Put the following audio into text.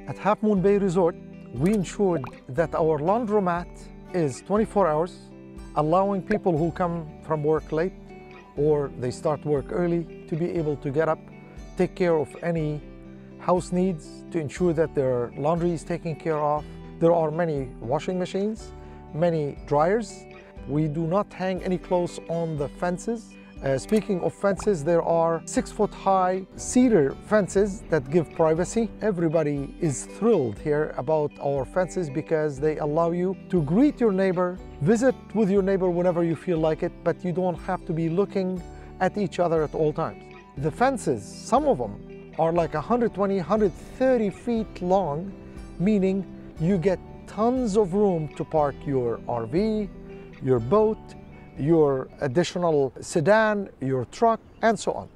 At Halfmoon Bay Resort, we ensured that our laundromat is 24 hours, allowing people who come from work late or they start work early to be able to get up, take care of any house needs to ensure that their laundry is taken care of. There are many washing machines, many dryers. We do not hang any clothes on the fences. Speaking of fences, there are 6-foot-high cedar fences that give privacy. Everybody is thrilled here about our fences because they allow you to greet your neighbor, visit with your neighbor whenever you feel like it, but you don't have to be looking at each other at all times. The fences, some of them, are like 120, 130 feet long, meaning you get tons of room to park your RV, your boat, your additional sedan, your truck, and so on.